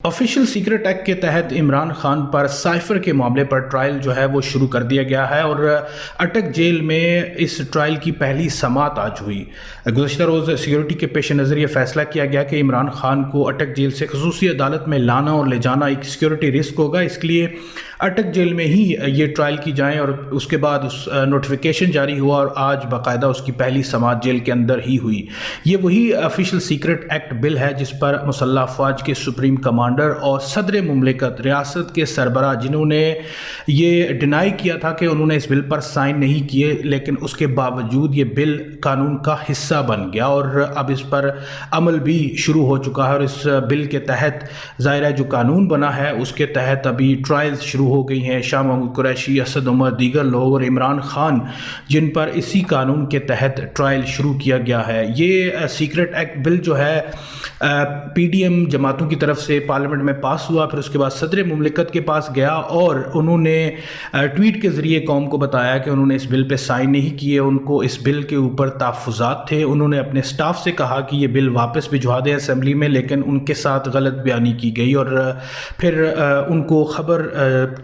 Official secret act के तहत इमरान खान पर साइफर के मामले पर ट्रायल जो है वो शुरू कर दिया गया है और अटक जेल में इस ट्रायल की पहली समाअत आज हुई। गुज़श्ता रोज़ सिक्योरिटी के पेश नज़र ये फैसला किया गया कि इमरान खान को अटक जेल से ख़ुसूसी अदालत में लाना और ले जाना एक सिक्योरिटी रिस्क होगा, इसलिए अटक जेल में ही ये ट्रायल की जाए और उसके बाद उस नोटिफिकेशन जारी हुआ और आज बाकायदा उसकी पहली समाअत जेल के अंदर ही हुई। ये वही ऑफिशियल सीक्रेट एक्ट बिल है जिस पर मुसल्लह अफ़वाज के सुप्रीम कमांडर और सदर मुमलिकत रियासत के सरबराह, जिन्होंने ये डिनाई किया था कि उन्होंने इस बिल पर साइन नहीं किए, लेकिन उसके बावजूद ये बिल कानून का हिस्सा बन गया और अब इस पर अमल भी शुरू हो चुका है। और इस बिल के तहत ज़ाहिर जो कानून बना है उसके तहत अभी ट्रायल्स शुरू हो गई हैं। शाह महमूद कुरैशी, असद उमर, दीगर लोग और इमरान खान, जिन पर इसी कानून के तहत ट्रायल शुरू किया गया है। ये सीक्रेट एक्ट बिल जो है पीडीएम जमातों की तरफ से पार्लियामेंट में पास हुआ, फिर उसके बाद सदर मुमलिकत के पास गया और उन्होंने ट्वीट के ज़रिए कौम को बताया कि उन्होंने इस बिल पे साइन नहीं किए, उनको इस बिल के ऊपर तहफ़्फ़ुज़ात थे। उन्होंने अपने स्टाफ से कहा कि ये बिल वापस भिजवा दें असेंबली में, लेकिन उनके साथ गलत बयानी की गई और फिर उनको ख़बर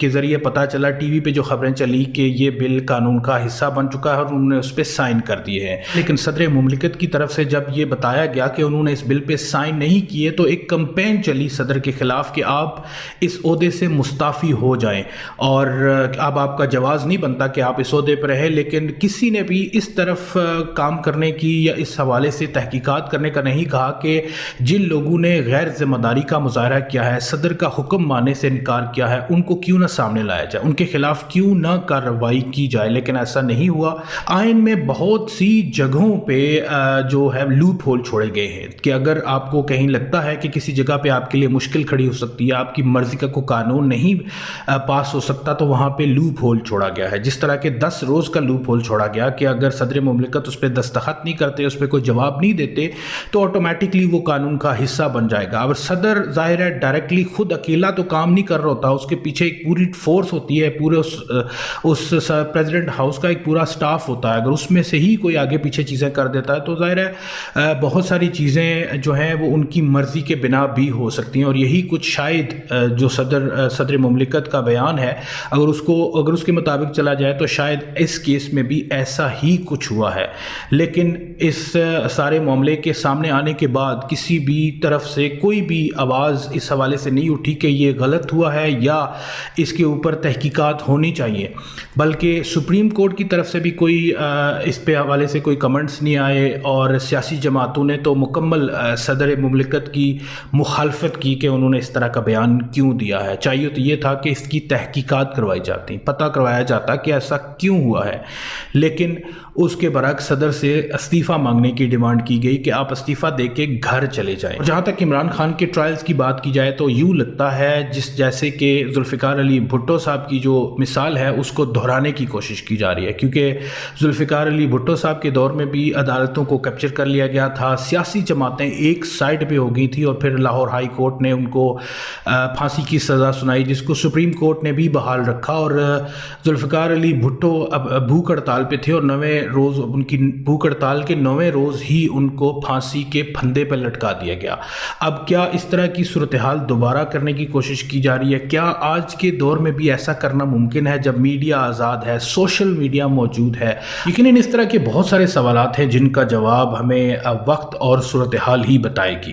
के ज़रिए पता चला, टीवी पे जो ख़बरें चली कि ये बिल कानून का हिस्सा बन चुका है और उन्होंने उस पर साइन कर दिए हैं। लेकिन सदर मुमलिकत की तरफ से जब ये बताया गया कि उन्होंने इस बिल पे साइन नहीं किए तो एक कंपेन चली सदर के ख़िलाफ़ कि आप इस ओहदे से मुस्ताफ़ी हो जाएं और अब आपका जवाज़ नहीं बनता कि आप इस ओहदे पर रहें। लेकिन किसी ने भी इस तरफ काम करने की या इस हवाले से तहकीकात करने का नहीं कहा कि जिन लोगों ने गैर ज़िम्मेदारी का मुज़ाहरा किया है, सदर का हुक्म मानने से इनकार किया है, उनको क्यों ना सामने लाया जाए, उनके खिलाफ क्यों ना कार्रवाई की जाए। लेकिन ऐसा नहीं हुआ। आइन में बहुत सी जगहों पे जो है लूप होल छोड़े गए हैं कि अगर आपको कहीं लगता है कि किसी जगह पे आपके लिए मुश्किल खड़ी हो सकती है, आपकी मर्ज़ी का कोई कानून नहीं पास हो सकता, तो वहाँ पे लूप होल छोड़ा गया है। जिस तरह के 10 रोज़ का लूप होल छोड़ा गया कि अगर सदर मुमलिकत उस पर दस्तखत नहीं करते, उस पर कोई जवाब नहीं देते, तो ऑटोमेटिकली वो कानून का हिस्सा बन जाएगा। अब सदर ज़ाहिर है डायरेक्टली खुद अकेला तो काम नहीं कर रहा होता, उसके पीछे एक पूरी फोर्स होती है, पूरे उस प्रेसिडेंट हाउस का एक पूरा स्टाफ होता है। अगर उसमें से ही कोई आगे पीछे चीज़ें कर देता है तो ज़ाहिर है बहुत सारी चीज़ें जो हैं वो उनकी मर्ज़ी के बिना भी हो सकती हैं। और यही कुछ शायद जो सदर मुमलिकत का बयान है, अगर उसके मुताबिक चला जाए तो शायद इस केस में भी ऐसा ही कुछ हुआ है। लेकिन इस सारे मामले के सामने आने के बाद किसी भी तरफ से कोई भी आवाज़ इस हवाले से नहीं उठी कि ये गलत हुआ है या इसके ऊपर तहकीकात होनी चाहिए, बल्कि सुप्रीम कोर्ट की तरफ से भी कोई इस पे हवाले से कोई कमेंट्स नहीं आए और सियासी जमातों ने तो मुकम्मल सदर मुमलिकत की मुखालफत की कि उन्होंने इस तरह का बयान क्यों दिया है। चाहिए तो ये था कि इसकी तहकीकात करवाई जाती, पता करवाया जाता कि ऐसा क्यों हुआ है। लेकिन उसके बरक्स सदर से इस्तीफ़ा मांगने की डिमांड की गई कि आप इस्तीफ़ा दे के घर चले जाएं। जहाँ तक इमरान खान के ट्रायल्स की बात की जाए तो यूँ लगता है जैसे कि जुल्फ़िकार अली भुट्टो साहब की जो मिसाल है उसको दोहराने की कोशिश की जा रही है, क्योंकि जुल्फ़िकार अली भुट्टो साहब के दौर में भी अदालतों को कैप्चर कर लिया गया था, सियासी जमातें एक साइड पे हो गई थी और फिर लाहौर हाई कोर्ट ने उनको फांसी की सज़ा सुनाई, जिसको सुप्रीम कोर्ट ने भी बहाल रखा। और जुल्फ़िकार अली भुट्टो अब भूख हड़ताल पे थे और 9वें रोज़ उनकी भूख हड़ताल के 9वें रोज़ ही उनको फांसी के फंदे पर लटका दिया गया। अब क्या इस तरह की सूरत हाल दोबारा करने की कोशिश की जा रही है? क्या आज के दौर में भी ऐसा करना मुमकिन है जब मीडिया आज़ाद है, सोशल मीडिया मौजूद है? यकीनन इस तरह के बहुत सारे सवालात हैं जिनका जवाब हमें वक्त और सूरत हाल ही बताएगी।